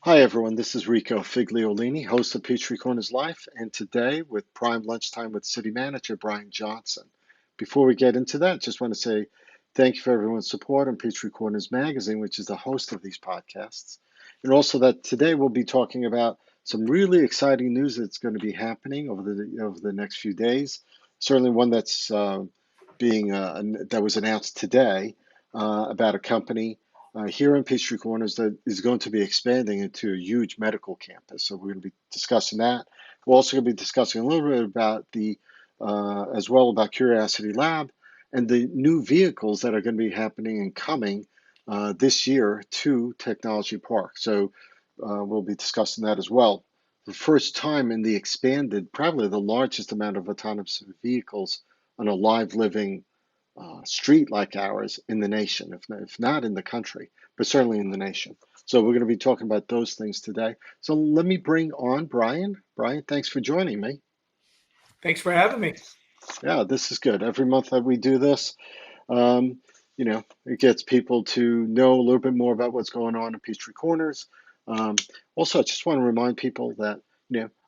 Hi, everyone. This is Rico Figliolini, host of Peachtree Corners Life, and today with Prime Lunchtime with City Manager Brian Johnson. Before we get into that, just want to say thank you for everyone's support on Peachtree Corners Magazine, which is the host of these podcasts, and also that today we'll be talking about some really exciting news that's going to be happening over the next few days. Certainly, one that's being that was announced today about a company here in Peachtree Corners that is going to be expanding into a huge medical campus. So we're going to be discussing that. We're also going to be discussing a little bit about as well about Curiosity Lab and the new vehicles that are going to be happening and coming this year to Technology Park. So we'll be discussing that as well. The first time in the expanded, probably the largest amount of autonomous vehicles on a live living street like ours in the nation, if not in the country, but certainly in the nation. So we're going to be talking about those things today. So let me bring on Brian. Brian, thanks for joining me. Thanks for having me. Yeah, this is good. Every month that we do this, um, it gets people to know a little bit more about what's going on in Peachtree Corners. Um, Also, I just want to remind people that,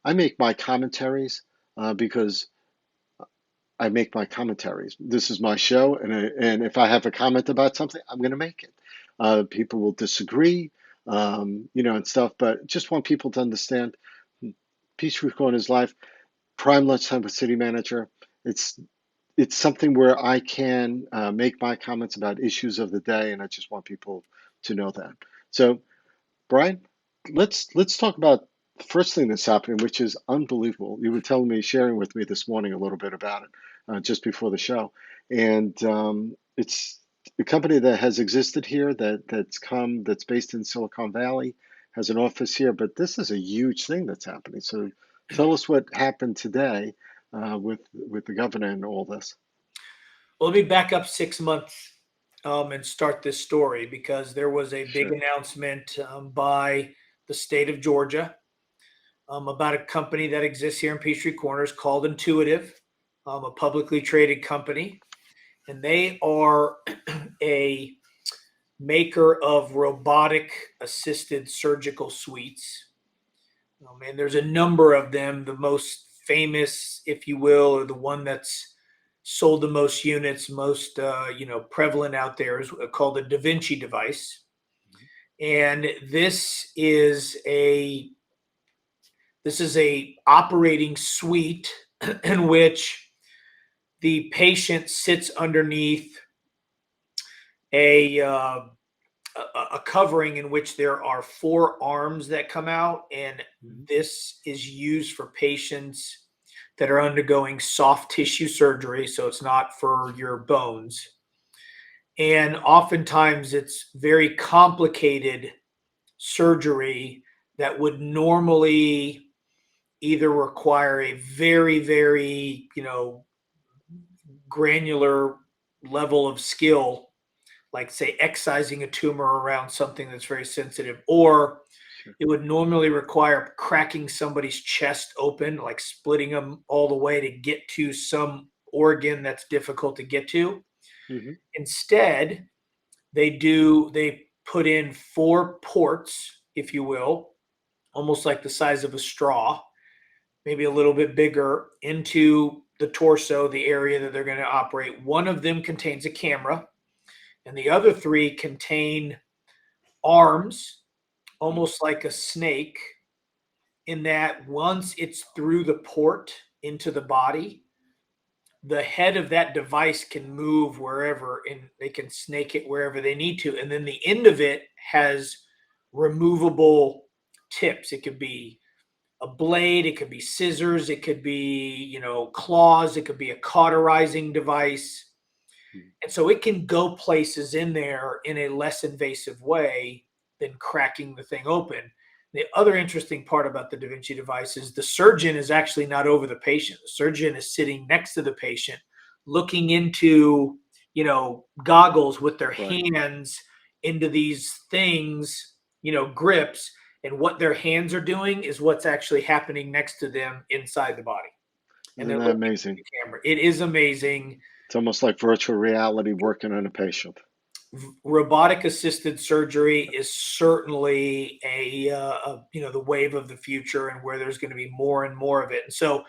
I make my commentaries because I make my commentaries. This is my show, and if I have a comment about something, I'm going to make it. People will disagree, and stuff, but just want people to understand Peachtree Corners Life, Prime Lunchtime with City Manager. It's it's something where I can make my comments about issues of the day, and I just want people to know that. So, Brian, let's talk about the first thing that's happening, which is unbelievable. You were telling me, sharing with me this morning a little bit about it just before the show, and it's a company that has existed here that's based in Silicon Valley, has an office here, but this is a huge thing that's happening. So, tell us what happened today with the governor and all this. Well, let me back up 6 months and start this story because there was a big Sure. announcement by the state of Georgia about a company that exists here in Peachtree Corners called Intuitive, a publicly traded company. And they are a maker of robotic assisted surgical suites. And there's a number of them. The most famous, if you will, or the one that's sold the most units, most prevalent out there is called the Da Vinci device, and this is a operating suite in which the patient sits underneath a uh, a covering in which there are four arms that come out, and Mhm. this is used for patients that are undergoing soft tissue surgery, so it's not for your bones. And oftentimes it's very complicated surgery that would normally either require a very, very, granular level of skill, like say excising a tumor around something that's very sensitive, or Sure. it would normally require cracking somebody's chest open, like splitting them all the way to get to some organ that's difficult to get to. Hmm. Instead, they put in four ports, if you will, almost like the size of a straw, maybe a little bit bigger, into the torso, the area that they're going to operate. One of them contains a camera, and the other three contain arms, almost like a snake, in that once it's through the port into the body, the head of that device can move wherever and they can snake it wherever they need to. And then the end of it has removable tips. It could be a blade, it could be scissors, it could be, claws, it could be a cauterizing device. And so it can go places in there in a less invasive way than cracking the thing open. The other interesting part about the Da Vinci device is the surgeon is actually not over the patient. The surgeon is sitting next to the patient, looking into, goggles with their Right. hands into these things, grips. And what their hands are doing is what's actually happening next to them inside the body. And Isn't they're that looking at amazing? the camera. It is amazing. It's almost like virtual reality working on a patient. robotic assisted surgery is certainly the wave of the future, and where there's going to be more and more of it. And so,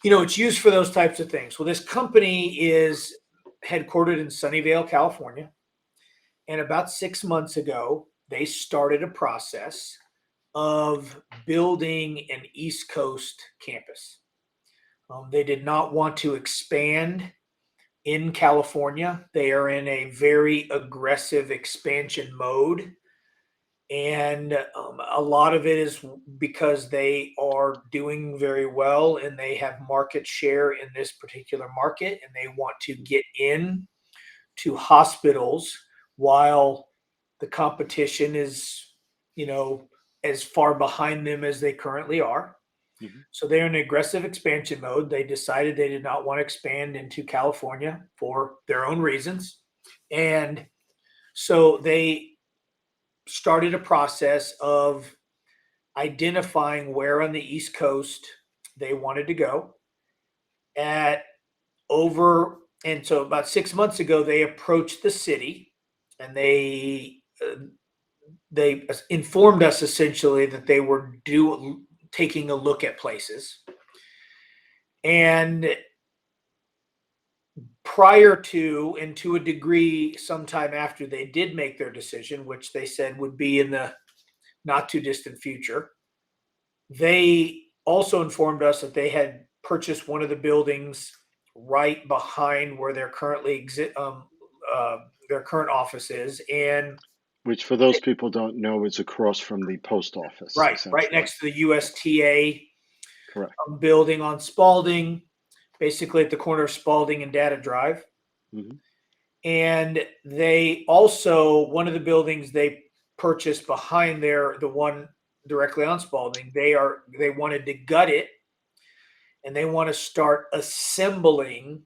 it's used for those types of things. Well, this company is headquartered in Sunnyvale, California, and about 6 months ago, they started a process of building an East Coast campus. They did not want to expand in California. They are in a very aggressive expansion mode. And a lot of it is because they are doing very well and they have market share in this particular market, and they want to get in to hospitals while the competition is, as far behind them as they currently are. Mhm. So they're in aggressive expansion mode. They decided they did not want to expand into California for their own reasons. And so they started a process of identifying where on the East Coast they wanted to go at over. And so about 6 months ago, they approached the city, and they informed us essentially that they were taking a look at places. And prior to, and to a degree, sometime after they did make their decision, which they said would be in the not too distant future, they also informed us that they had purchased one of the buildings right behind where they're currently their current office is, and Which, for those people don't know, is across from the post office, right essentially. next to the USTA Correct. building on Spalding, basically at the corner of Spalding and Data Drive. Mhm. And they also, one of the buildings they purchased behind there, the one directly on Spalding, they wanted to gut it, and they want to start assembling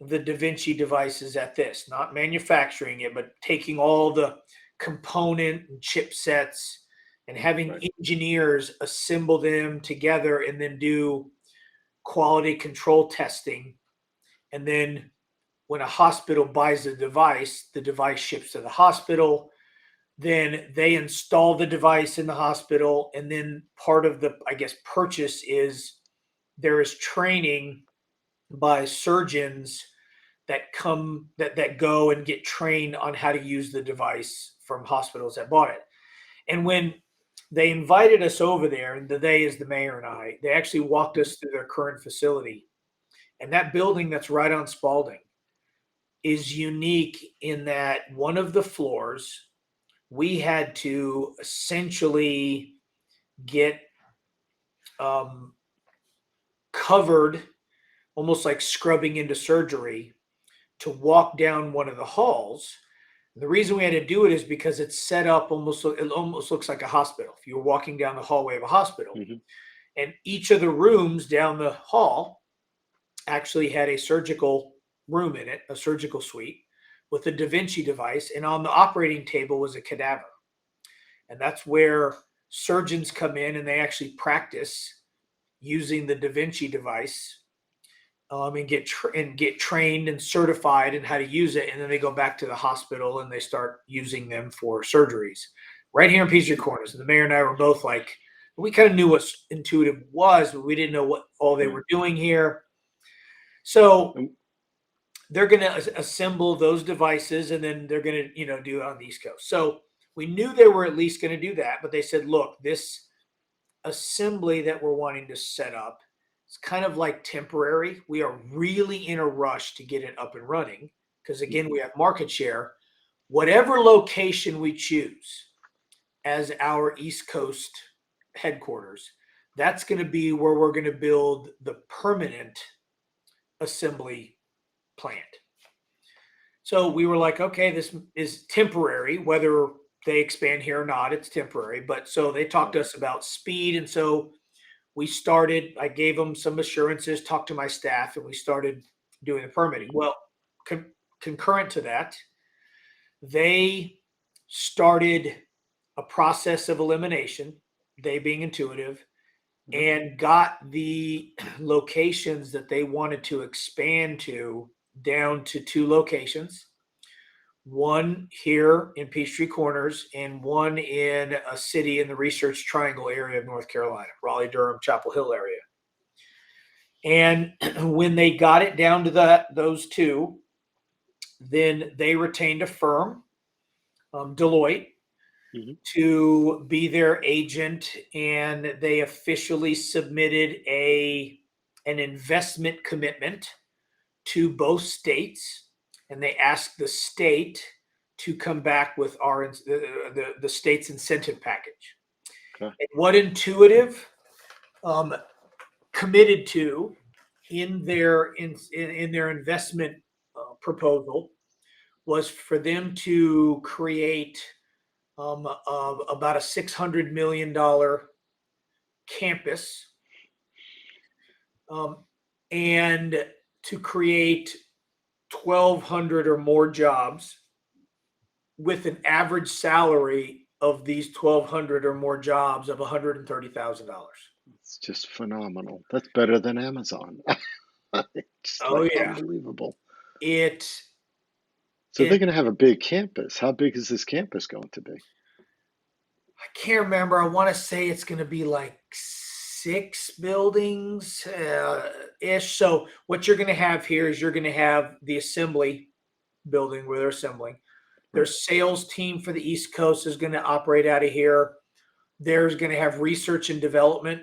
the Da Vinci devices at this, not manufacturing it, but taking all the component and chipsets and having Right. engineers assemble them together and then do quality control testing. And then when a hospital buys the device ships to the hospital. Then they install the device in the hospital. And then part of the, I guess, purchase is there is training by surgeons that go and get trained on how to use the device from hospitals that bought it. And when they invited us over there, and they is the mayor and I, they actually walked us through their current facility. And that building that's right on Spalding is unique in that one of the floors we had to essentially get covered, almost like scrubbing into surgery, to walk down one of the halls. The reason we had to do it is because it's set up it almost looks like a hospital. If you were walking down the hallway of a hospital, Mhm. and each of the rooms down the hall actually had a surgical room in it, a surgical suite with a Da Vinci device, and on the operating table was a cadaver. And that's where surgeons come in and they actually practice using the Da Vinci device, and get trained and certified in how to use it, and then they go back to the hospital and they start using them for surgeries. Right here in Peachtree Corners, and the mayor and I were both like, we kind of knew what Intuitive was, but we didn't know what all they Right. were doing here. So And they're going to assemble those devices, and then they're going to do it on the East Coast. So we knew they were at least going to do that, but they said, look, this assembly that we're wanting to set up, it's kind of like temporary. We are really in a rush to get it up and running because, again, we have market share. Whatever location we choose as our East Coast headquarters, that's going to be where we're going to build the permanent assembly plant. So we were like, okay, this is temporary, whether they expand here or not, it's temporary. But so they talked to us about speed. And so I gave them some assurances, talked to my staff, and we started doing the permitting. Well, concurrent to that, they started a process of elimination, they being Intuitive, Mhm. and got the locations that they wanted to expand to down to 2 locations. one here in Peachtree Corners, and one in a city in the Research Triangle area of North Carolina, Raleigh, Durham, Chapel Hill area. And when they got it down to those two, then they retained a firm, Deloitte, Hmm. to be their agent, and they officially submitted an investment commitment to both states, and they asked the state to come back with the state's incentive package. Okay. And what Intuitive um, committed to in their investment proposal was for them to create about a $600 million campus, and to create 1,200 or more jobs with an average salary of these 1,200 or more jobs of $130,000. It's just phenomenal. That's better than Amazon. Just Oh like yeah, unbelievable. it So they're it going to have a big campus. How big is this campus going to be? I can't remember. I want to say it's going to be like 6 buildings ish. So what you're going to have here is you're going to have the assembly building where they're assembling. Their Right. sales team for the East Coast is going to operate out of here. There's going to have research and development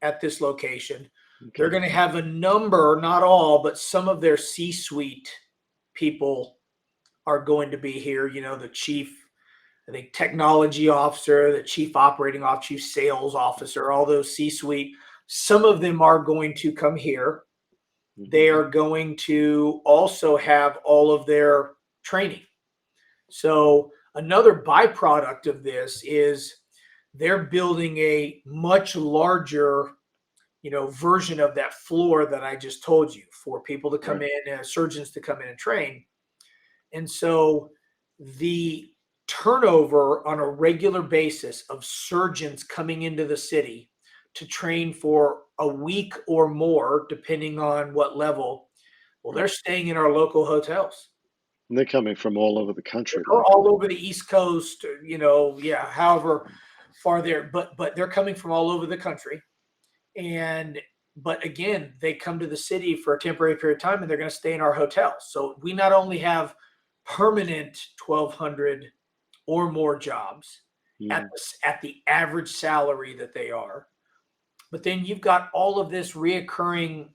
at this location. They're Okay. going to have a number, not all, but some of their C-suite people are going to be here. You know, the chief, I think, technology officer, the chief operating officer, chief sales officer, all those C-suite. Some of them are going to come here. Hmm. They are going to also have all of their training. So another byproduct of this is they're building a much larger, version of that floor that I just told you for people to come Right. in, surgeons to come in and train. And so the turnover on a regular basis of surgeons coming into the city to train for a week or more, depending on what level, well, they're Right. staying in our local hotels. And they're coming from all over the country, They're likely. all over the East Coast, yeah, however far but they're coming from all over the country. And but again, they come to the city for a temporary period of time and they're going to stay in our hotels. So we not only have permanent 1,200 or more jobs Mm. at the average salary that they are, but then you've got all of this reoccurring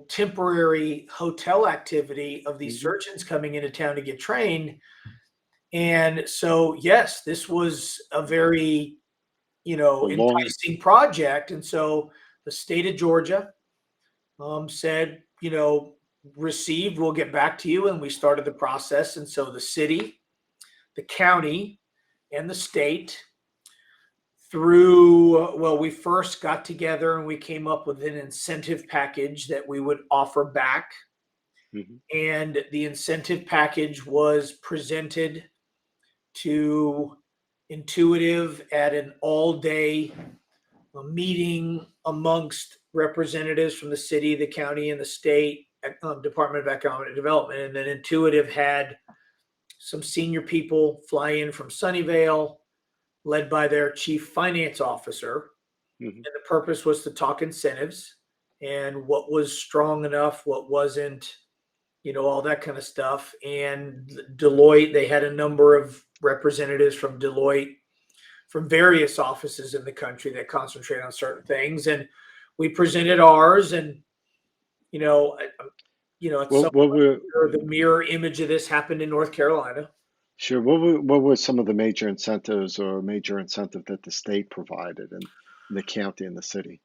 temporary hotel activity of these Hmm. surgeons coming into town to get trained. And so, yes, this was a very, A long. enticing project. And so the state of Georgia said, received, we'll get back to you. And we started the process. And so the city, the county, and the state we first got together and we came up with an incentive package that we would offer back. Hmm. And the incentive package was presented to Intuitive at an all-day meeting amongst representatives from the city, the county, and the state Department of Economic Development. And then Intuitive had some senior people fly in from Sunnyvale, led by their chief finance officer. Hmm. And the purpose was to talk incentives and what was strong enough, what wasn't, all that kind of stuff. And Deloitte, they had a number of representatives from Deloitte from various offices in the country that concentrate on certain things. And we presented ours, and you know, at Well, some what were point, the mirror image of this happened in North Carolina. sure? What were some of the major incentives or major incentive that the state provided and the county and the city?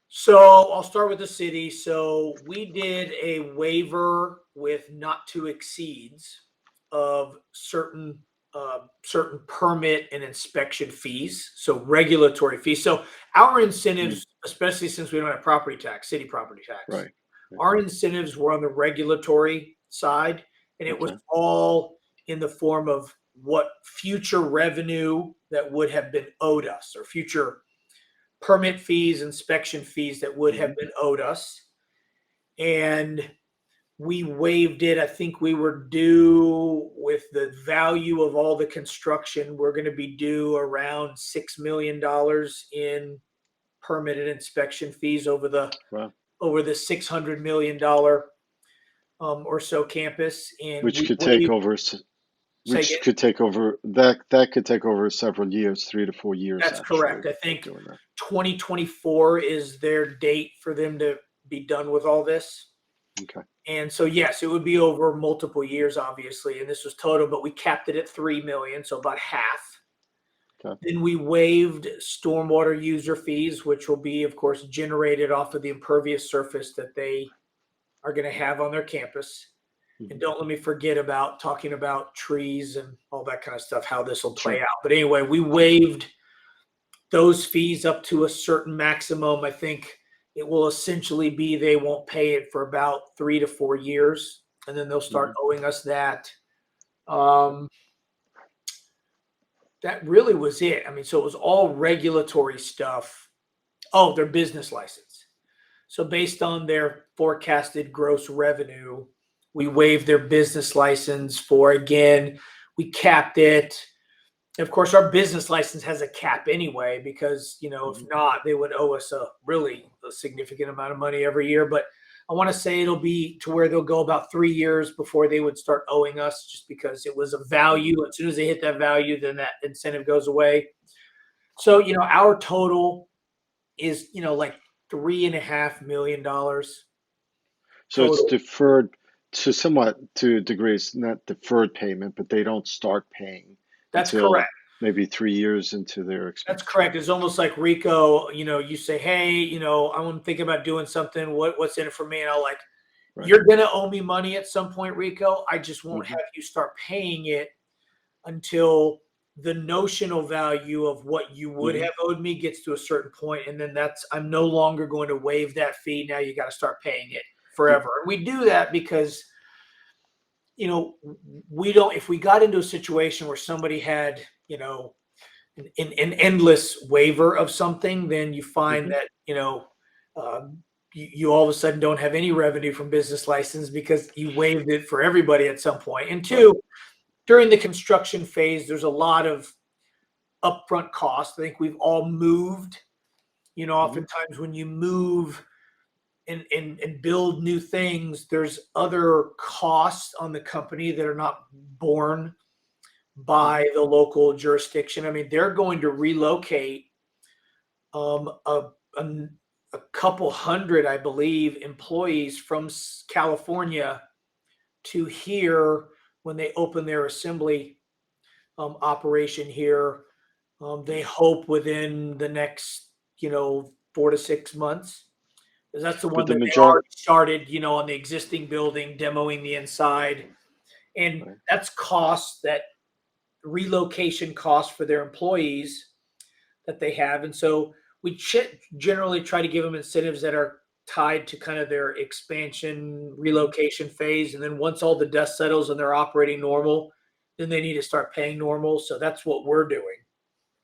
So I'll start with the city. So we did a waiver with not to exceeds of certain permit and inspection fees. So regulatory fees. So our Mm. incentives, especially since we don't have property tax, city property tax, Right. Right. our incentives were on the regulatory side, and it was Okay. all in the form of what future revenue that would have been owed us, or future permit fees, inspection fees that would have Hmm. been owed us. And we waived it. I think we were due with the value of all the construction. We're going to be due around $6 million in permitted inspection fees Well, over the $600 million or so campus, and which we could take waived. over, Say again. which could take over that could take over several years, 3 to 4 years That's actually, correct. I of think doing that. 2024 is their date for them to be done with all this. Okay. And so, yes, it would be over multiple years, obviously. And this was total, but we capped it at 3 million, so about half. Okay. Then we waived stormwater user fees, which will be, of course, generated off of the impervious surface that they are going to have on their campus. And Mhm. don't let me forget about talking about trees and all that kind of stuff, how this will play Sure. out. But anyway, we waived those fees up to a certain maximum. I think it will essentially be they won't pay it for about 3 to 4 years, and then they'll start Mhm. owing us that. Um, that really was it. I mean, so it was all regulatory stuff. Oh, their business license. So based on their forecasted gross revenue, we waived their business license for, again, we capped it. Of course, our business license has a cap anyway, because, if Mhm. not, they would owe us a significant amount of money every year. But I want to say it'll be to where they'll go about 3 years before they would start owing us, just because it was a Mhm. value. As soon as they hit that value, then that incentive goes away. So, our total is, like $3.5 million So it's total. deferred to somewhat to a degree. It's not deferred payment, but they don't start paying That's until correct. maybe 3 years into their That's expansion. correct. It's almost like Rico, you say, hey, I'm thinking about doing something. What's in it for me? And I'll like, Right. you're gonna owe me money at some point, Rico. I just won't Hmm. have you start paying it until the notional value of what you would Hmm. have owed me gets to a certain point, and then I'm no longer going to waive that fee. Now you got to start paying it forever. And we do that because you know we don't. If we got into a situation where somebody had an endless waiver of something, then you find Hmm. that you all of a sudden don't have any revenue from business license because you waived it for everybody at some point. And Right. two, during the construction phase, there's a lot of upfront costs. I think we've all moved. Hmm. Oftentimes when you move and build new things, there's other costs on the company that are not borne Hmm. by the local jurisdiction. I mean, they're going to relocate um, a, a, a couple hundred, I believe, employees from California to here when they open their assembly operation here. They hope within the next, 4 to 6 months. That's the But one the that they majority, already started, on the existing building, demoing the inside. And right. that's costs that relocation costs for their employees that they have. And so we generally try to give them incentives that are tied to kind of their expansion Hmm. relocation phase. And then once all the dust settles and they're operating normal, then they need to start paying normal. So that's what we're doing.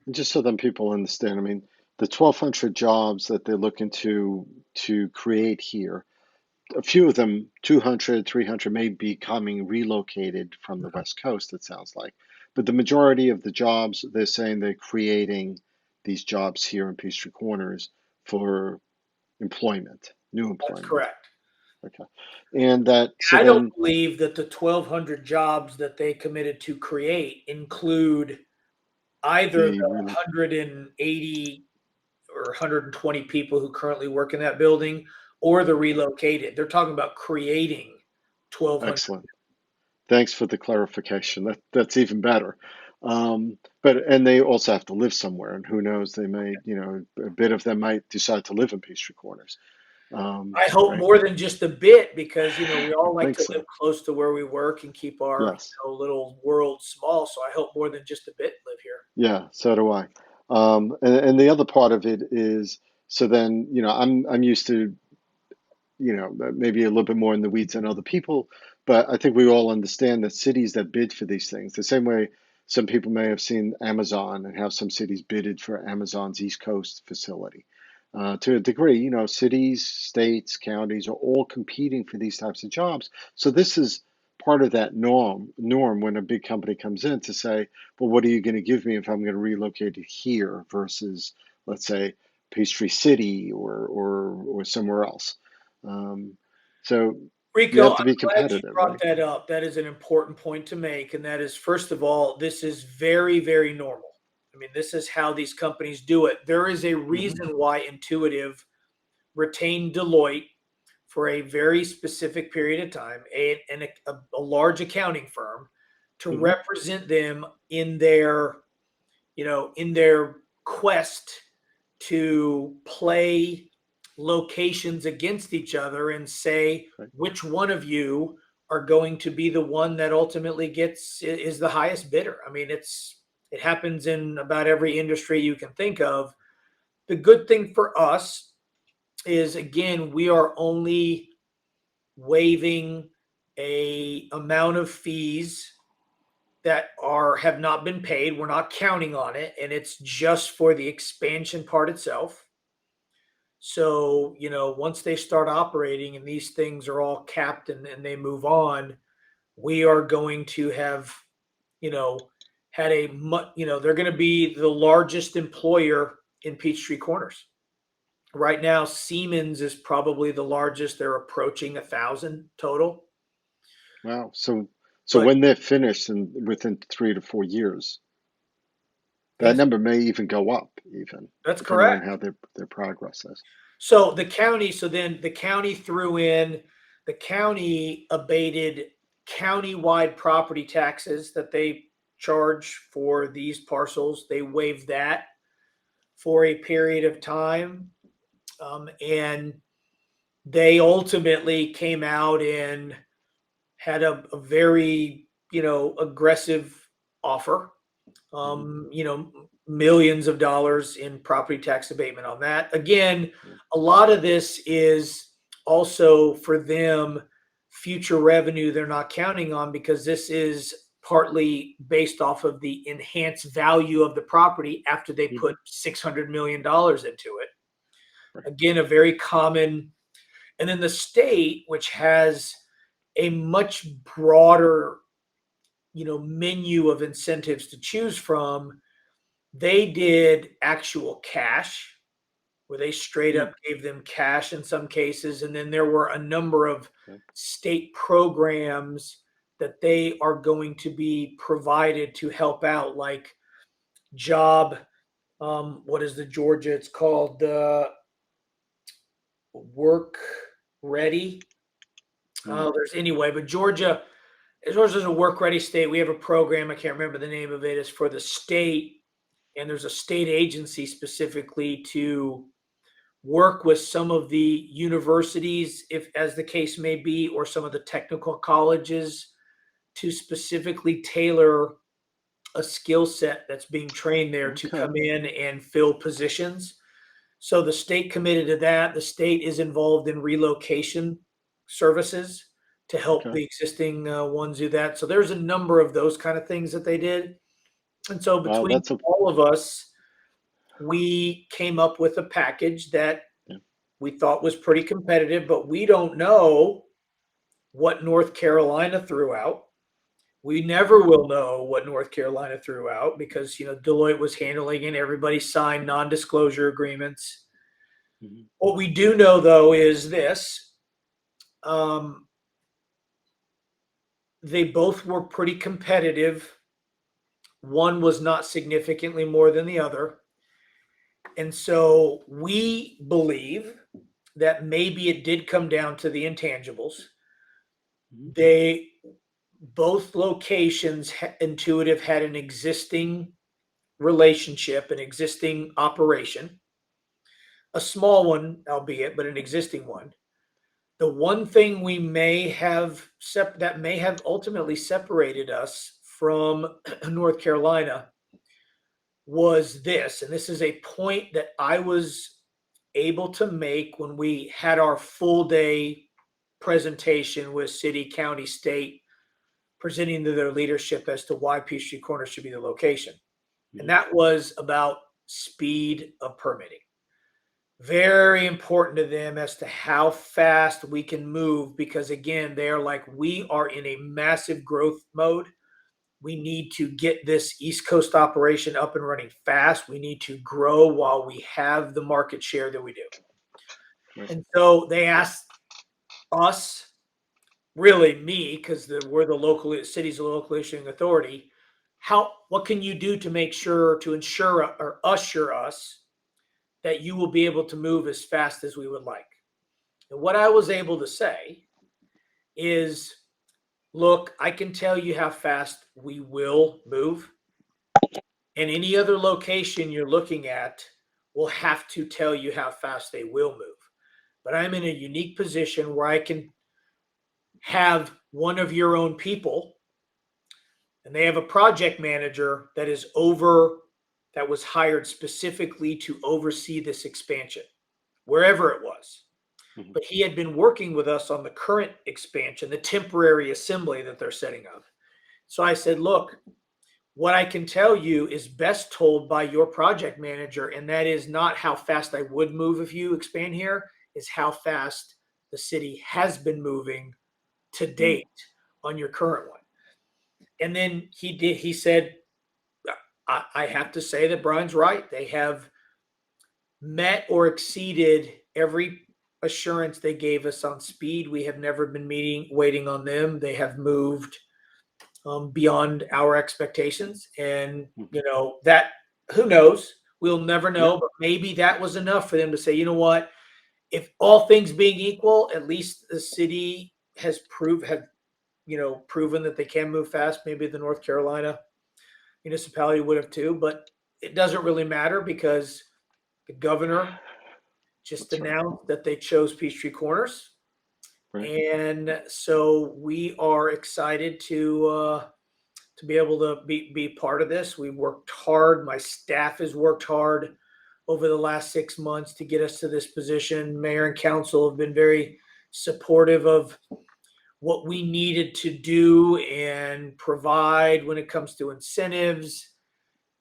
And just so that people understand, I mean, the 1,200 jobs that they're looking to create here, a few of them, 200, 300, may be coming relocated from the West Coast, it sounds like. But the majority of the jobs, they're saying they're creating these jobs here in Peachtree Corners for employment, new That's employment. correct. Okay. And that, so I don't then believe that the 1,200 jobs that they committed to create include either the the real, 180 or 120 people who currently work in that building or the relocated. They're talking about creating 1,200. excellent. Thanks for the clarification. That's even better. But and they also have to live somewhere, and who knows, they may, a bit of them might decide to live in Peachtree Corners. I hope Right? more than just a bit, because we I all like think to live so. close to where we work and keep our Yes. little world small. So I hope more than just a bit live here. Yeah, so do I. And the other part of it is, so then, I'm used to, maybe a little bit more in the weeds than other people, but I think we all understand that cities that bid for these things, the same way some people may have seen Amazon and how some cities bidded for Amazon's East Coast facility. To a degree, cities, states, counties are all competing for these types of jobs. So this is part of that norm when a big company comes in to say, well, what are you going to give me if I'm going to relocate it here versus, let's say, Peachtree City or somewhere else. Um, so you Rico, have I'm to be glad you competitive, brought right? that up. That is an important point to make. And that is, first of all, this is very, very normal. I mean, this is how these companies do it. There is a Hmm. reason why Intuitive retained Deloitte for a very specific period of time, a large accounting firm, to Hmm. represent them in their, in their quest to play locations against each other and say Right. which one of you are going to be the one that ultimately gets is the highest bidder. I mean, it happens in about every industry you can think of. The good thing for us is, again, we are only waiving a amount of fees that are have not been paid. We're not counting on it, and it's just for the expansion part itself. So, once they start operating and these things are all capped and they move on, we are going to have, you know, had a they're going to be the largest employer in Peachtree Corners. Right now, Siemens is probably the largest. They're approaching 1,000 total. Wow. So But when they're finished and within 3 to 4 years, that yes, number may even go up, even that's depending on correct. how their progress is. So then the county threw in, the county abated county-wide property taxes that they charge for these parcels. They waived that for a period of time. And they ultimately came out and had a very, aggressive offer, Hmm. millions of dollars in property tax abatement on that. Again, Yeah. a lot of this is also for them future revenue they're not counting on, because this is partly based off of the enhanced value of the property after they Hmm. put $600 million into it. Right. Again, a very common. And then the state, which has a much broader, menu of incentives to choose from, they did actual cash, where they straight Hmm. up gave them cash in some cases. And then there were a number of Okay. state programs that they are going to be provided to help out, like job. What is the Georgia? It's called the Work Ready. Hmm. There's anyway, but Georgia's a work ready state. We have a program. I can't remember the name of it. It's for the state, and there's a state agency specifically to work with some of the universities, if as the case may be, or some of the technical colleges, to specifically tailor a skill set that's being trained there to Okay. come in and fill positions. So the state committed to that. The state is involved in relocation services to help Okay. the existing ones do that. So there's a number of those kind of things that they did. And so Well, between that's a all of us, we came up with a package that yeah. we thought was pretty competitive, but we don't know what North Carolina threw out. We never will know what North Carolina threw out, because Deloitte was handling it. Everybody signed non-disclosure agreements. Hmm. What we do know, though, is this: um, they both were pretty competitive. One was not significantly more than the other, and so we believe that maybe it did come down to the intangibles. Hmm. They both locations, Intuitive had an existing relationship, an existing operation, a small one, albeit, but an existing one. The one thing we may have that may have ultimately separated us from North Carolina was this, and this is a point that I was able to make when we had our full day presentation with city, county, state, presenting to their leadership as to why Peachtree Corners should be the location. And Hmm. that was about speed of permitting. very important to them as to how fast we can move, because again, they are like, we are in a massive growth mode. We need to get this East Coast operation up and running fast. We need to grow while we have the market share that we do. Right. And so they asked us, really me, because we're the local city's local issuing authority, what can you do to make sure to ensure or assure us that you will be able to move as fast as we would like? And what I was able to say is, look, I can tell you how fast we will move, and any other location you're looking at will have to tell you how fast they will move. But I'm in a unique position where I can have one of your own people, and they have a project manager that was hired specifically to oversee this expansion, wherever it was. Mhm. But he had been working with us on the current expansion, the temporary assembly that they're setting up. So I said, look, what I can tell you is best told by your project manager, and that is not how fast I would move if you expand here, is how fast the city has been moving to Mm. date on your current one. And then he said, I have to say that Brian's right. They have met or exceeded every assurance they gave us on speed. We have never been waiting on them. They have moved beyond our expectations. And, Mhm. that, who knows? We'll never Yeah. know, but maybe that was enough for them to say, you know what? If all things being equal, at least the city has proven that they can move fast. Maybe the North Carolina municipality would have too, but it doesn't really matter because the governor just That's right. announced that they chose Peachtree Corners. Right. And so we are excited to be able to be part of this. We worked hard. My staff has worked hard over the last 6 months to get us to this position. Mayor and council have been very supportive of what we needed to do and provide when it comes to incentives,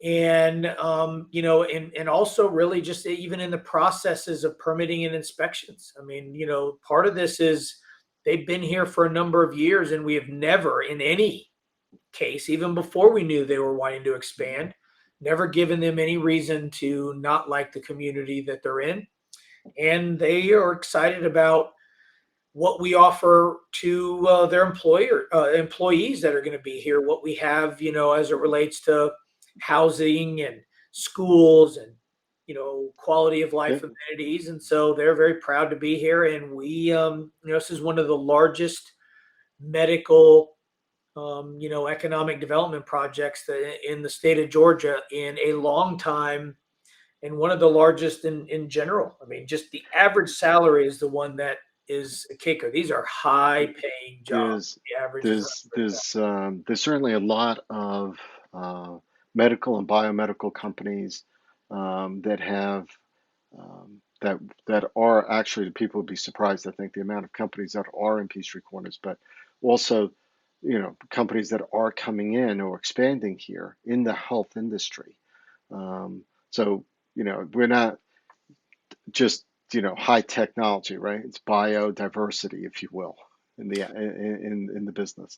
and and also really just even in the processes of permitting and inspections. I mean, part of this is they've been here for a number of years, and we have never in any case, even before we knew they were wanting to expand, never given them any reason to not like the community that they're in. And they are excited about what we offer to their employees that are going to be here, what we have, as it relates to housing and schools and quality of Yeah. life amenities. And so they're very proud to be here. And we, this is one of the largest medical, economic development projects in the state of Georgia in a long time, and one of the largest in general. I mean, just the average salary is the one that is a kicker. These are high paying jobs. There's The average is there's certainly a lot of uh, medical and biomedical companies that have that are actually, people would be surprised, I think, the amount of companies that are in Peachtree Corners, but also, companies that are coming in or expanding here in the health industry. So, we're not just, high technology, right? It's biodiversity, if you will, in the business.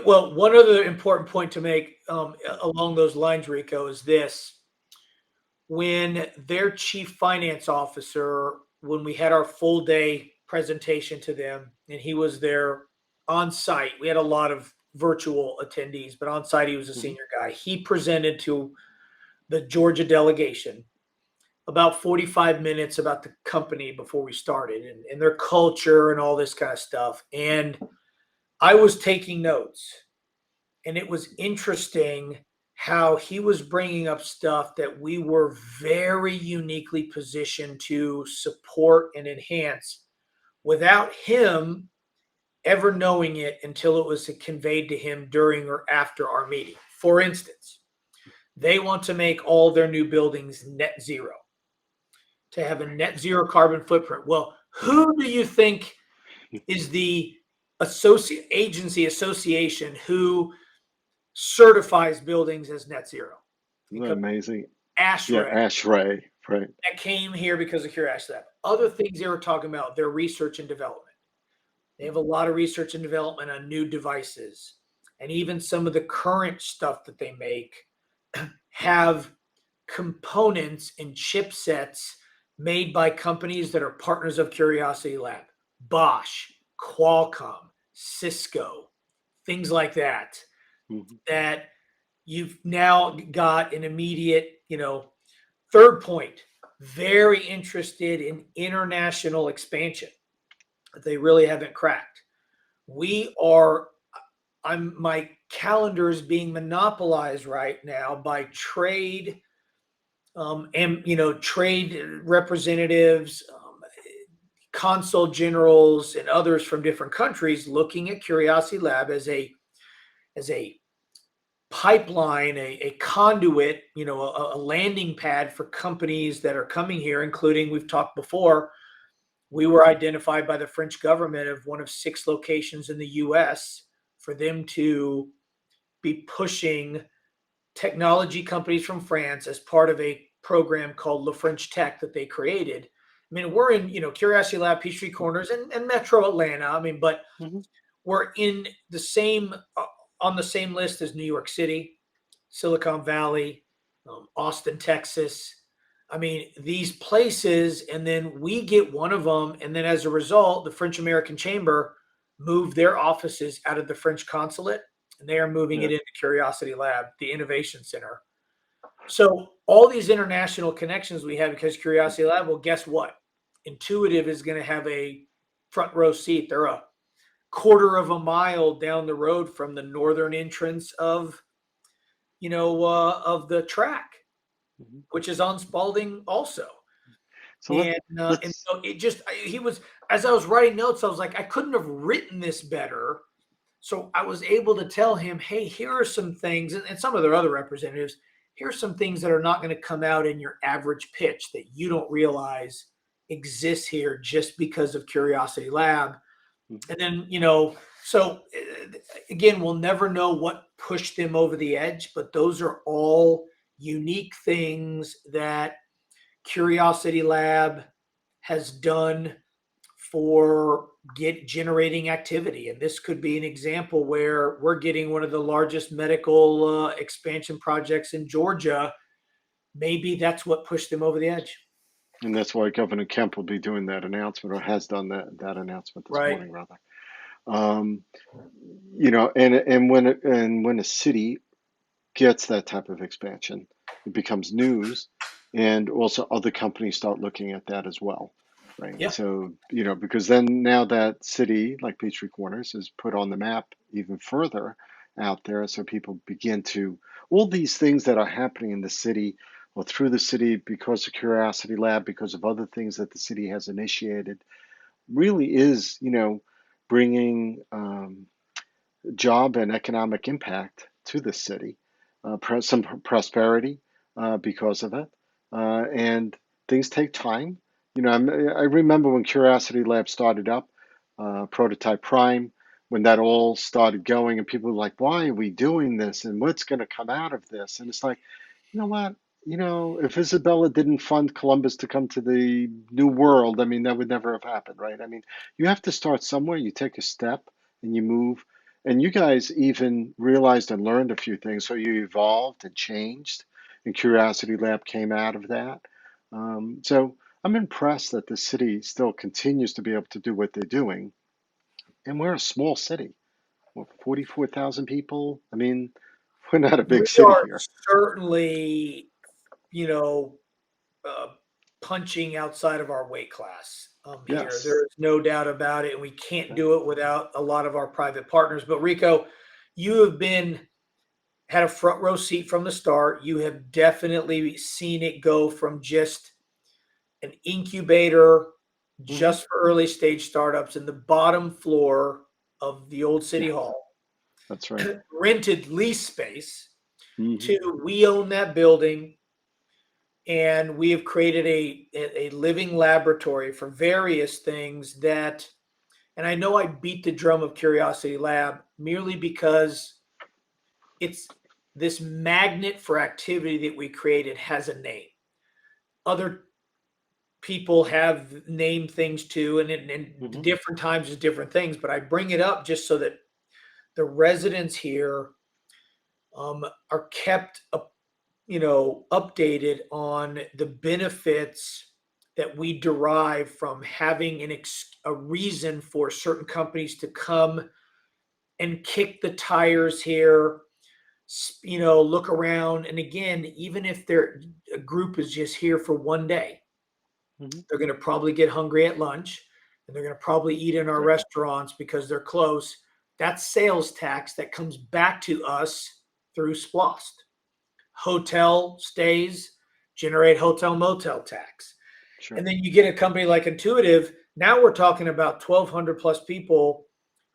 well, one other important point to make along those lines, Rico, is this: when their chief finance officer, when we had our full day presentation to them, and he was there on site, we had a lot of virtual attendees, but on site, he was a Hmm. senior guy. He presented to the Georgia delegation about 45 minutes about the company before we started, and their culture and all this kind of stuff. And I was taking notes, and it was interesting how he was bringing up stuff that we were very uniquely positioned to support and enhance without him ever knowing it until it was conveyed to him during or after our meeting. For instance, they want to make all their new buildings net zero, to have a net zero carbon footprint. Well, who do you think is the association who certifies buildings as net zero? Isn't that Because amazing? Yeah, ASHRAE, ASHRAE, right. that came here because of Curiosity Lab. Other things they were talking about, their research and development. They have a lot of research and development on new devices. And even some of the current stuff that they make have components and chipsets made by companies that are partners of Curiosity Lab. Bosch, Qualcomm, Cisco, things like that, Mm-hmm. that you've now got an immediate, third point, very interested in international expansion that they really haven't cracked. We are, my calendar is being monopolized right now by trade, and trade representatives, consul generals, and others from different countries looking at Curiosity Lab as a pipeline, a conduit, a landing pad for companies that are coming here, including, we've talked before, we were identified by the French government of one of 6 locations in the US for them to be pushing technology companies from France as part of a program called Le French Tech that they created. I mean, we're in, Curiosity Lab, Peachtree Corners, and Metro Atlanta. I mean, but Mm-hmm. we're in the same, on the same list as New York City, Silicon Valley, Austin, Texas. I mean, these places, and then we get one of them, and then as a result, the French American Chamber moved their offices out of the French consulate, and they are moving Yeah. it into Curiosity Lab, the Innovation Center. So all these international connections we have because Curiosity Lab, well, guess what? Intuitive is going to have a front row seat. They're a quarter of a mile down the road from the northern entrance of of the track, Mm-hmm. which is on Spalding also. So And let's so it just, he was, as I was writing notes, I was like, I couldn't have written this better. So I was able to tell him, hey, here are some things, and some of their other representatives, here's some things that are not going to come out in your average pitch that you don't realize exists here just because of Curiosity Lab. Mhm. And then, so again, we'll never know what pushed them over the edge, but those are all unique things that Curiosity Lab has done for generating activity. And this could be an example where we're getting one of the largest medical expansion projects in Georgia. Maybe that's what pushed them over the edge. And that's why Governor Kemp will be doing that announcement, or has done that announcement this Right. morning, rather. Um, and when a city gets that type of expansion, it becomes news, and also other companies start looking at that as well, right? Yeah. So, because then now that city, like Peachtree Corners, is put on the map even further out there, so people begin to, all these things that are happening in the city or through the city because of Curiosity Lab, because of other things that the city has initiated, really is, bringing job and economic impact to the city, some prosperity because of it, and things take time. I remember when Curiosity Lab started up, Prototype Prime, when that all started going, and people were like, "Why are we doing this? And what's going to come out of this?" And it's like, you know what? If Isabella didn't fund Columbus to come to the New World, I mean, that would never have happened, right? I mean, you have to start somewhere. You take a step and you move. And you guys even realized and learned a few things. So you evolved and changed, and Curiosity Lab came out of that. So I'm impressed that the city still continues to be able to do what they're doing. And we're a small city, what, 44,000 people? I mean, we're not a We big city are here. certainly, you know, uh, punching outside of our weight class here. Yes. There is no doubt about it. And we can't Okay. do it without a lot of our private partners. But Rico, you have had a front row seat from the start. You have definitely seen it go from just an incubator Hmm. just for early stage startups in the bottom floor of the old city Yeah, hall, that's right. rented lease space, Hmm. to we own that building, and we have created a living laboratory for various things that, and I know I beat the drum of Curiosity Lab merely because it's this magnet for activity that we created has a name. Other people have named things too, and Hmm. different times is different things. But I bring it up just so that the residents here are kept up, updated on the benefits that we derive from having a reason for certain companies to come and kick the tires here, look around. And again, even if a group is just here for one day, Hmm. they're going to probably get hungry at lunch, and they're going to probably eat in our Yeah, restaurants because they're close. That's sales tax that comes back to us through SPLOST. Hotel stays generate hotel motel tax. sure. And then you get a company like Intuitive. Now we're talking about 1,200 plus people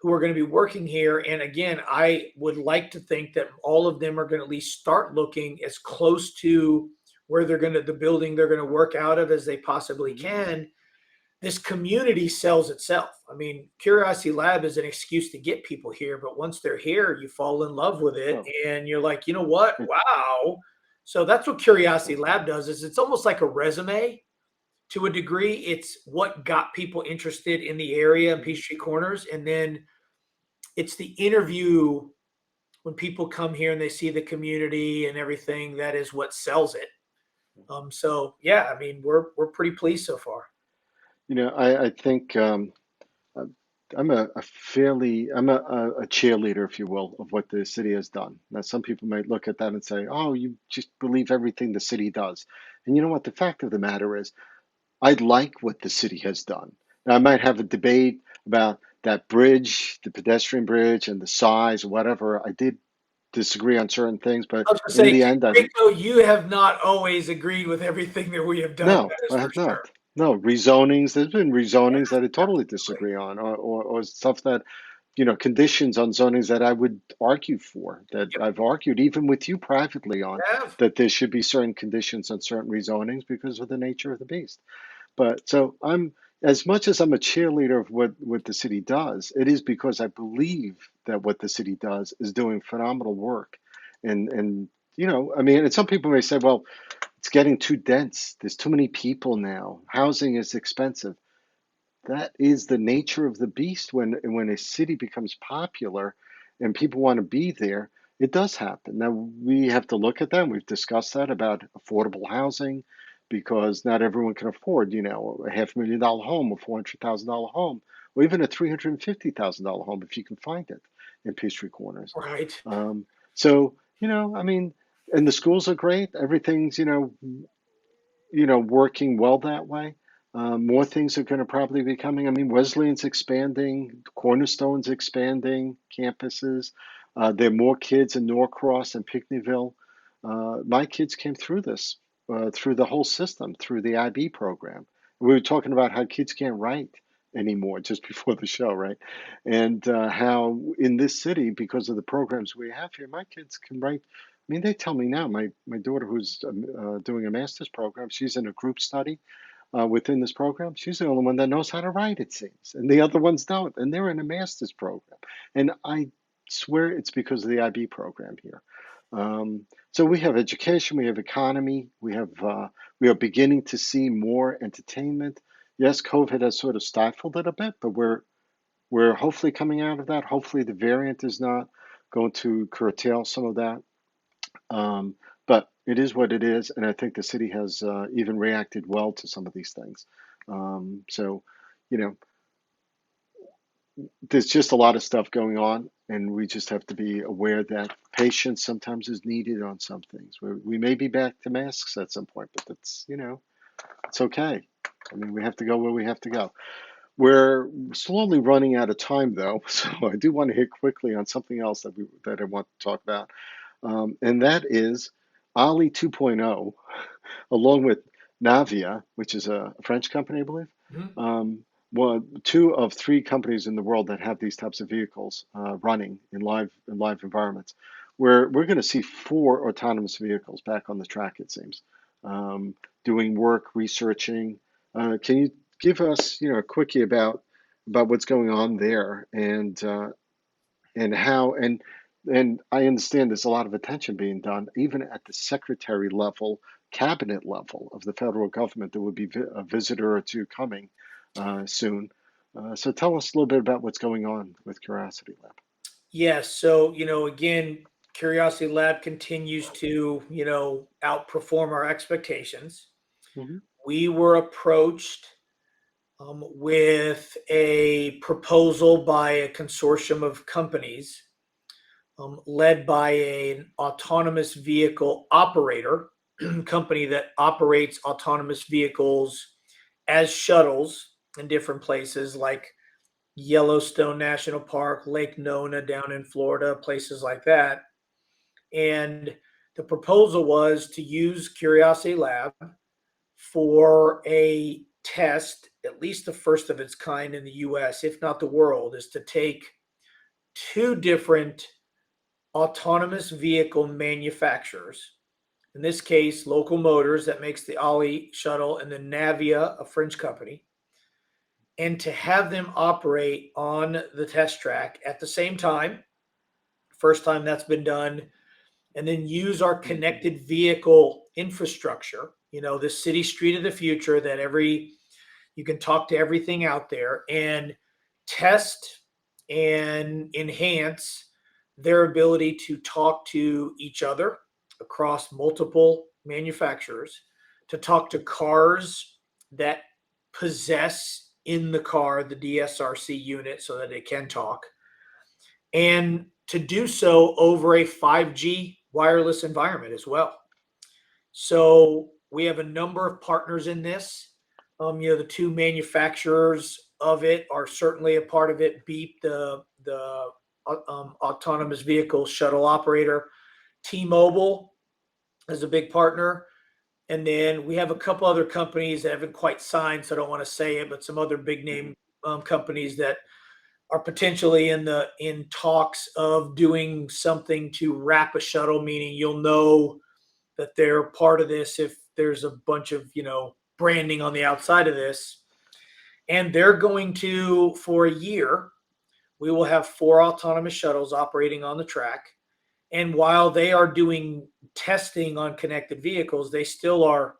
who are going to be working here. And again, I would like to think that all of them are going to at least start looking as close to where the building they're going to work out of as they possibly Hmm. can. This community sells itself. I mean, Curiosity Lab is an excuse to get people here, but once they're here, you fall in love with it, Well, and you're like, you know what? it, Wow. So that's what Curiosity Lab does. Is it's almost like a resume to a degree. It's what got people interested in the area in mhm. Peachtree Corners, and then it's the interview when people come here and they see the community and everything. That is what sells it. So yeah, I mean, we're pretty pleased so far. I think uh, I'm a cheerleader, if you will, of what the city has done. Now, some people might look at that and say, "Oh, you just believe everything the city does." And you know what? The fact of the matter is, I like what the city has done. Now, I might have a debate about that bridge, the pedestrian bridge, and the size, or whatever. I did disagree on certain things, but I was going to in say, the end, Rico, you have not always agreed with everything that we have done. no, That is I for have sure. not. No, rezonings. There's been rezonings that I Yeah, totally disagree on, or stuff that, conditions on zonings that I would argue for, that yep, I've argued even with you privately on, have. that there should be certain conditions on certain rezonings because of the nature of the beast. But so as much as I'm a cheerleader of what the city does, it is because I believe that what the city does is doing phenomenal work. And I mean, and some people may say, well, it's getting too dense. There's too many people now. Housing is expensive. That is the nature of the beast when a city becomes popular and people want to be there, it does happen. Now we have to look at that. We've discussed that about affordable housing because not everyone can afford, a $500,000 home, a $400,000 home, or even a $350,000 home if you can find it in Peachtree Corners. Right. So, I mean, and the schools are great. Everything's, working well that way. More things are going to probably be coming. I mean, Wesleyan's expanding, Cornerstone's expanding campuses. There are more kids in Norcross and Pinckneyville. My kids came through this, through the whole system, through the IB program. We were talking about how kids can't write anymore just before the show, right? And how in this city, because of the programs we have here, my kids can write. I mean, they tell me now, my daughter who's doing a master's program, she's in a group study within this program. She's the only one that knows how to write, it seems, and the other ones don't, and they're in a master's program. And I swear it's because of the IB program here. So we have education, we have economy, we are beginning to see more entertainment. Yes, COVID has sort of stifled it a bit, but we're hopefully coming out of that. Hopefully, the variant is not going to curtail some of that. But it is what it is, and I think the city has even reacted well to some of these things. So, you know, there's just a lot of stuff going on, and we just have to be aware that patience sometimes is needed on some things. We may be back to masks at some point, but it's okay. I mean, we have to go where we have to go. We're slowly running out of time, though, so I do want to hit quickly on something else that I want to talk about. And that is Ali 2.0, along with Navia, which is a French company, I believe. Mhm. Well, two of three companies in the world that have these types of vehicles running in live environments. We're going to see four autonomous vehicles back on the track, it seems, um, doing work, researching. Can you give us, a quickie about what's going on there and how and And I understand there's a lot of attention being done, even at the secretary level, cabinet level of the federal government. There will be a visitor or two coming soon. So tell us a little bit about what's going on with Curiosity Lab. Yes. So, again, Curiosity Lab continues to, outperform our expectations. Hmm. We were approached with a proposal by a consortium of companies led by an autonomous vehicle operator company that operates autonomous vehicles as shuttles in different places like Yellowstone National Park, Lake Nona down in Florida, places like that. And the proposal was to use Curiosity Lab for a test, at least the first of its kind in the US, if not the world, is to take two different autonomous vehicle manufacturers. In this case, Local Motors, that makes the Ollie shuttle, and then Navia, a French company, and to have them operate on the test track at the same time, first time that's been done, and then use our connected vehicle infrastructure, the city street of the future that you can talk to everything out there and test and enhance their ability to talk to each other across multiple manufacturers, to talk to cars that possess in the car the DSRC unit so that it can talk, and to do so over a 5G wireless environment as well. So we have a number of partners in this. The two manufacturers of it are certainly a part of it. Beep, the autonomous vehicle shuttle operator. T-Mobile is a big partner. And then we have a couple other companies that haven't quite signed, so I don't want to say it, but some other big name companies that are potentially in talks of doing something to wrap a shuttle, meaning you'll know that they're part of this if there's a bunch of branding on the outside of this. And they're going to, for a year, we will have 4 autonomous shuttles operating on the track. And while they are doing testing on connected vehicles, they still are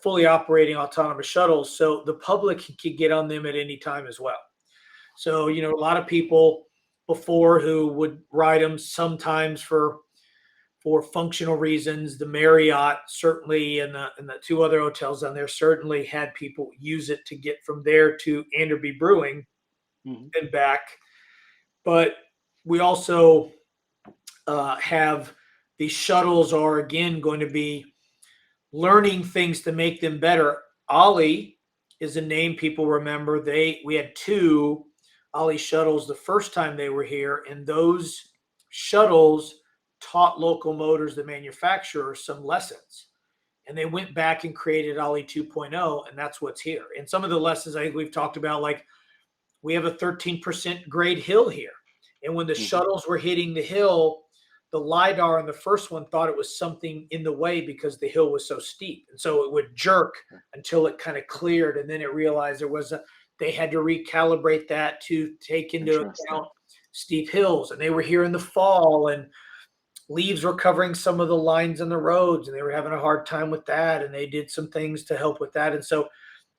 fully operating autonomous shuttles, so the public can get on them at any time as well. So a lot of people before who would ride them sometimes for functional reasons. The Marriott certainly, and the two other hotels down there certainly had people use it to get from there to Anderby Brewing Hmm. and back. But we also have these shuttles are again going to be learning things to make them better. Ollie is a name people remember. We had 2 Ollie shuttles the first time they were here, and those shuttles taught Local Motors, the manufacturer, some lessons. And they went back and created Ollie 2.0, and that's what's here. And some of the lessons I think we've talked about, like we have a 13% grade hill here. And when the Hmm. shuttles were hitting the hill, the LiDAR on the first one thought it was something in the way because the hill was so steep. And so it would jerk until it kind of cleared. And then it realized they had to recalibrate that to take into Interesting. account steep hills. And they were here in the fall, and leaves were covering some of the lines in the roads, and they were having a hard time with that. And they did some things to help with that. And so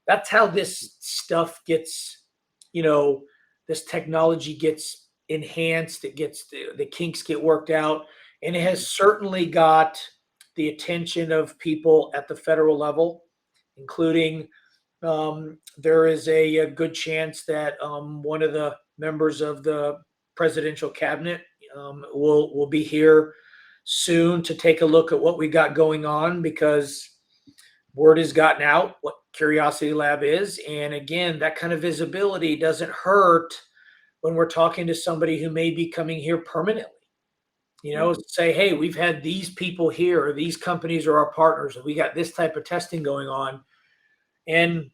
that's how this stuff gets, this technology gets enhanced. It gets the kinks get worked out, and it has certainly got the attention of people at the federal level, including there is a good chance that one of the members of the presidential cabinet will be here soon to take a look at what we got going on, because word has gotten out what Curiosity Lab is. And again, that kind of visibility doesn't hurt when we're talking to somebody who may be coming here permanently. Right. Say, hey, we've had these people here, or these companies are our partners, and we got this type of testing going on. And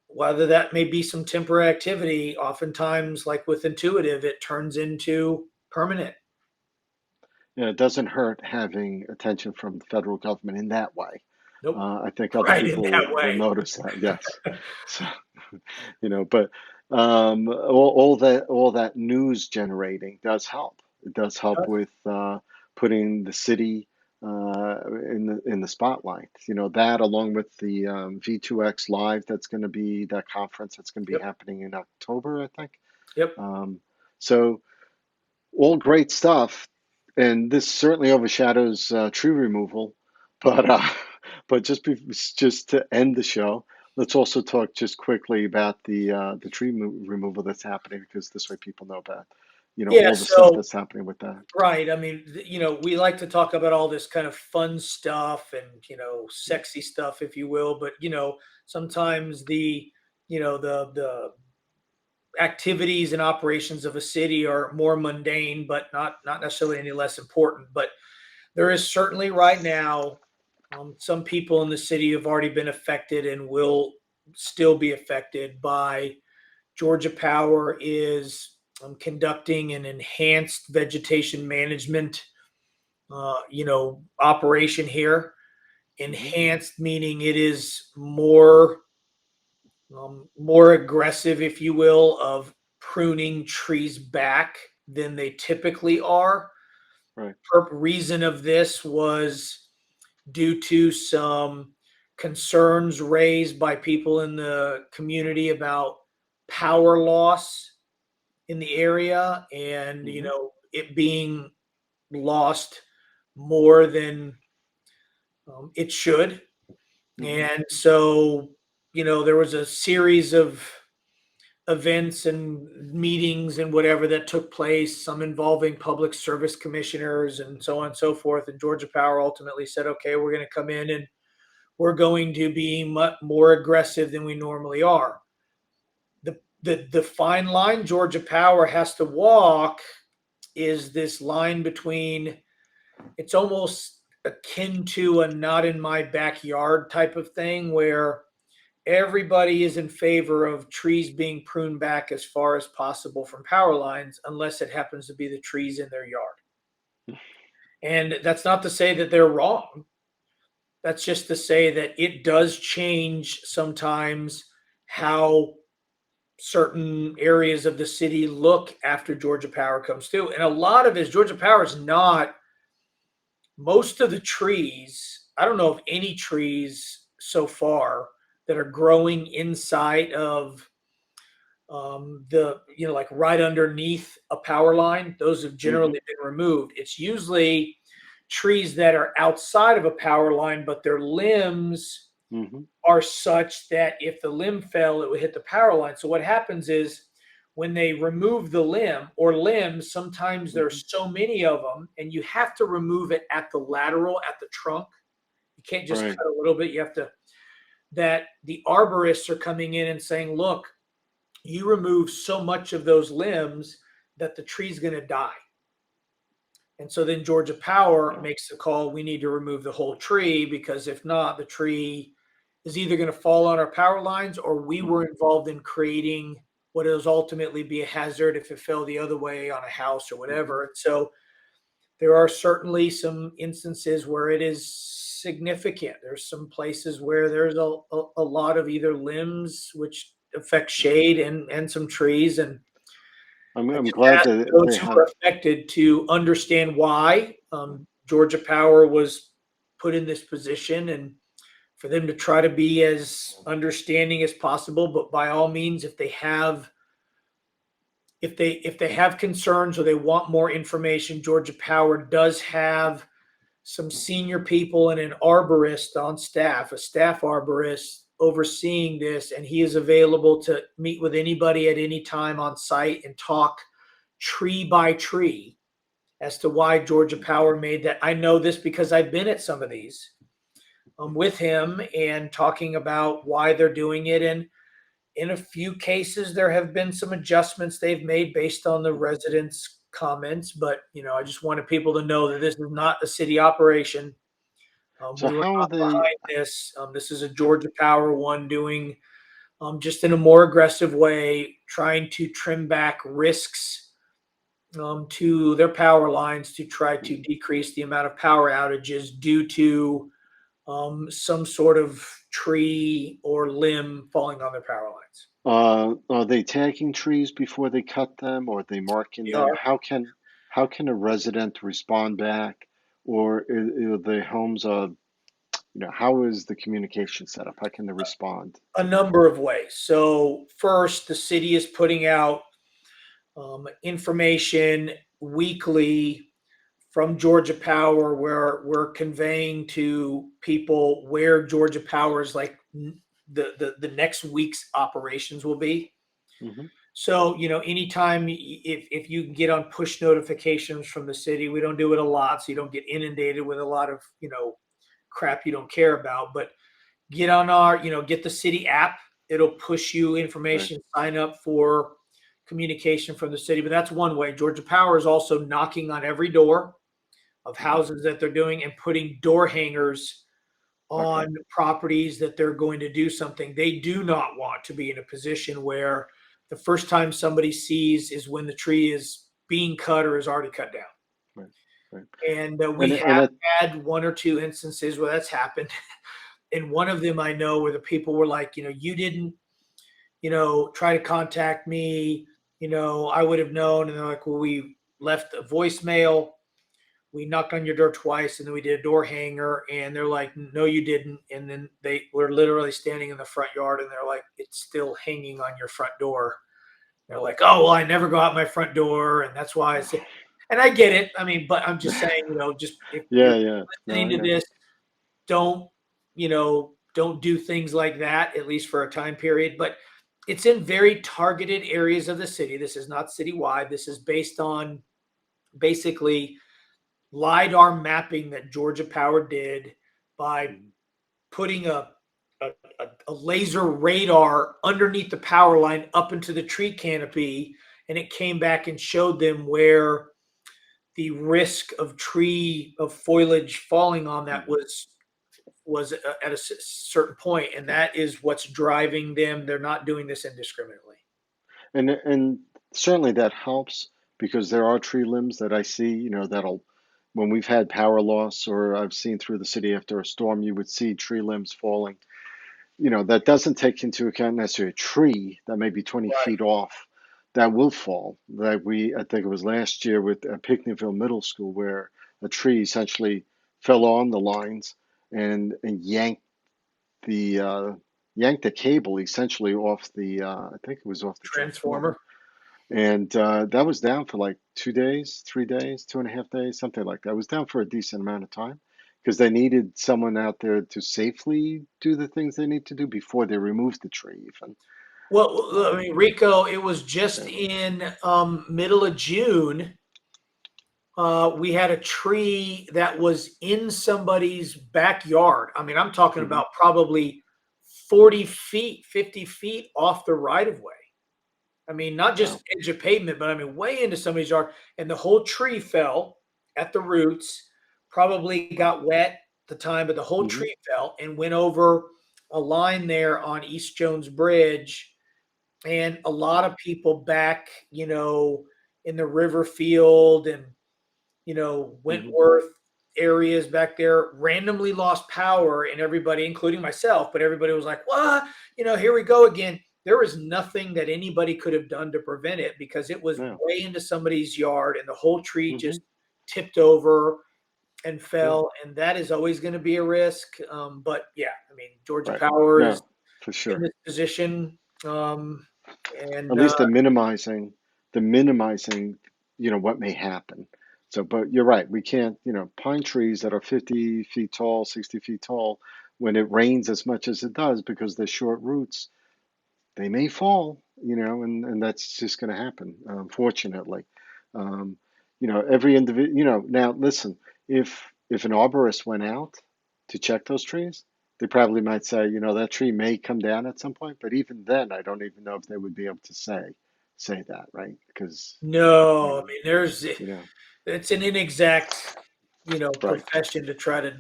whether that may be some temporary activity, oftentimes, like with Intuitive, it turns into permanent. Yeah, it doesn't hurt having attention from the federal government in that way. Nope. I think other Right, in people that will way. notice that. Yes. So, but all that news generating does help. It does help with putting the city in the spotlight. You know, that along with the V2X Live, that's going to be that conference that's going to be Yep. happening in October, I think. Yep. Um, so all great stuff, and this certainly overshadows tree removal. But but just to end the show, let's also talk just quickly about the tree removal that's happening, because this way people know about, Yeah. all the stuff So that's happening with that. right. I mean, we like to talk about all this kind of fun stuff and, sexy stuff, if you will. But, sometimes the activities and operations of a city are more mundane, but not necessarily any less important. But there is certainly right now some people in the city have already been affected and will still be affected by Georgia Power is conducting an enhanced vegetation management operation here. Hmm. Enhanced meaning it is more aggressive, if you will, of pruning trees back than they typically are. Right. Reason of this was due to some concerns raised by people in the community about power loss in the area, and Hmm. it being lost more than it should. Hmm. And so, there was a series of events and meetings and whatever that took place, some involving public service commissioners and so on and so forth. And Georgia Power ultimately said, okay, we're going to come in and we're going to be much more aggressive than we normally are. The fine line Georgia Power has to walk is this line between, it's almost akin to a not in my backyard type of thing, where everybody is in favor of trees being pruned back as far as possible from power lines, unless it happens to be the trees in their yard. And that's not to say that they're wrong. That's just to say that it does change sometimes how certain areas of the city look after Georgia Power comes through. And a lot of it is Georgia Power is not, most of the trees, I don't know of any trees so far that are growing inside of like right underneath a power line. Those have Hmm. generally been removed. It's usually trees that are outside of a power line, but their limbs Hmm. are such that if the limb fell, it would hit the power line. So what happens is when they remove the limb or limbs, sometimes Hmm. there's so many of them, and you have to remove it at the lateral, at the trunk. You can't just Right. cut a little bit. You have to, that the arborists are coming in and saying, look, you remove so much of those limbs that the tree's going to die. And so then Georgia Power Wow. makes the call, we need to remove the whole tree, because if not, the tree is either going to fall on our power lines, or we were Hmm. involved in creating what is ultimately be a hazard if it fell the other way on a house or Hmm. whatever. And so there are certainly some instances where it is significant. There's some places where there's a lot of either limbs, which affect shade, and some trees. And I I'm just glad ask that those they who have. are affected to understand why Georgia Power was put in this position, and for them to try to be as understanding as possible. But by all means, if they have concerns or they want more information, Georgia Power does have some senior people and an arborist on staff, a staff arborist overseeing this, and he is available to meet with anybody at any time on site and talk tree by tree as to why Georgia Power made that. I know this because I've been at some of these with him and talking about why they're doing it. And in a few cases, there have been some adjustments they've made based on the residents' comments. But, I just wanted people to know that this is not a city operation. So We were how are not they? behind this. This is a Georgia Power one doing just in a more aggressive way, trying to trim back risks to their power lines to try to decrease the amount of power outages due to some sort of tree or limb falling on their power lines. Are they tagging trees before they cut them, or are they marking They them? are. How can? how can a resident respond back, or the homes are, how is the communication set up? How can they respond? A number of ways. So first, the city is putting out information weekly from Georgia Power, where we're conveying to people where Georgia Power's like the next week's operations will be. Hmm. So, anytime if you can get on push notifications from the city, we don't do it a lot, so you don't get inundated with a lot of, crap you don't care about. But get on get the city app. It'll push you Right. information, sign up for communication from the city. But that's one way. Georgia Power is also knocking on every door of Hmm. houses that they're doing and putting door hangers Okay. on properties that they're going to do something. They do not want to be in a position where the first time somebody sees is when the tree is being cut or is already cut down. Right. Right. And we And have it. had one or two instances where that's happened. And one of them I know where the people were like, you didn't, try to contact me, I would have known. And they're like, well, we left a voicemail, we knocked on your door twice, and then we did a door hanger. And they're like, no, you didn't. And then they were literally standing in the front yard and they're like, it's still hanging on your front door. They're like, oh, well, I never go out my front door. And that's why I said, and I get it. I mean, but I'm just saying, just if you're Yeah. Yeah. No, listening I to know. this, don't, don't do things like that, at least for a time period. But it's in very targeted areas of the city. This is not citywide. This is based on basically LiDAR mapping that Georgia Power did by Mhm. putting a laser radar underneath the power line up into the tree canopy. And it came back and showed them where the risk of tree of foliage falling on that Mhm. was at a certain point, and that is what's driving them. They're not doing this indiscriminately. And certainly that helps because there are tree limbs that I see, that'll, when we've had power loss or I've seen through the city after a storm, you would see tree limbs falling. That doesn't take into account necessarily a tree that may be 20 Right. feet off that will fall. I think it was last year with Picnickville Middle School where a tree essentially fell on the lines and the uh, yanked the cable essentially off I think it was off the transformer, Transformer. and that was down for like 2 days, 3 days, 2.5 days, something like that. It was down for a decent amount of time because they needed someone out there to safely do the things they need to do before they removed the tree, even. Well, I Um, mean, Rico, it was just yeah. in middle of June. We had a tree that was in somebody's backyard. I mean, I'm talking Hmm. about probably 40 feet, 50 feet off the right of way. I mean, not just Wow. edge of pavement, but I mean, way into somebody's yard. And the whole tree fell at the roots, probably got wet at the time, but the whole Hmm. tree fell and went over a line there on East Jones Bridge. And a lot of people back, in the river field and, Hmm. Wentworth areas back there randomly lost power, and everybody, including myself, but everybody was like, what? Here we go again. There was nothing that anybody could have done to prevent it because it was Yeah. way into somebody's yard and the whole tree Hmm. just tipped over and Yeah. fell. And that is always going to be a risk. But yeah, I mean, Georgia Right. Power is No, for in sure. this position. Um, At and least the minimizing, what may happen. So, but you're right. We can't, pine trees that are 50 feet tall, 60 feet tall, when it rains as much as it does because they're short roots, they may fall, and that's just going to happen, unfortunately. Um, every individual, now listen, if an arborist went out to check those trees, they probably might say, that tree may come down at some point, but even then, I don't even know if they would be able to say that, right? Because, no, I um, mean, you know, it's an inexact, right, profession to try to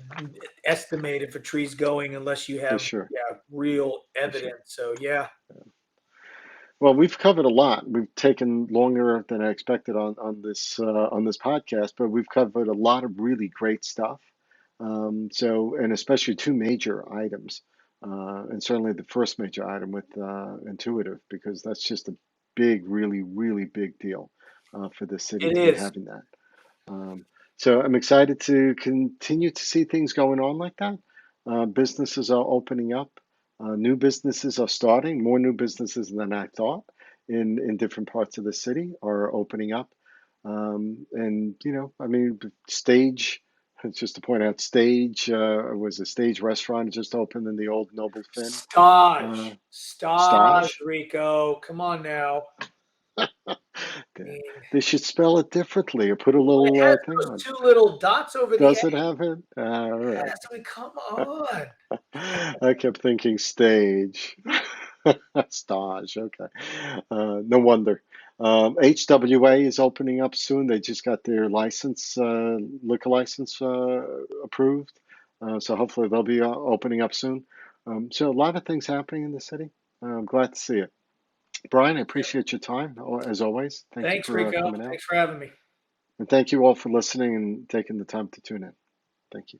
estimate if a tree's going unless you for have, sure, yeah, real for sure. evidence. So yeah, Well, we've covered a lot. We've taken longer than I expected on this podcast, but we've covered a lot of really great stuff. And especially two major items, and certainly the first major item with intuitive, because that's just a big, really, really big deal for the city it to be is. having that. Um, so I'm excited to continue to see things going on like that. Businesses are opening up. New businesses are starting. More new businesses than I thought in different parts of the city are opening up. And I mean, Stage. Just to point out, Stage was a Stage restaurant just opened in the old Noble Finn. Uh, Staj, Stage. Rico. Come on now. I They mean, they should spell it differently or put a well, it little has thing those on. two little dots over the Does A. it have it? All right. Yes, I mean, come on. I kept thinking stage. Stage, okay. No wonder. HWA is opening up soon. They just got their license, liquor license approved. So hopefully they'll be opening up soon. So a lot of things happening in the city. I'm glad to see it. Brian, I appreciate your time, as always. Thank you Thanks, for Rico. coming out. Thanks for having me. And thank you all for listening and taking the time to tune in. Thank you.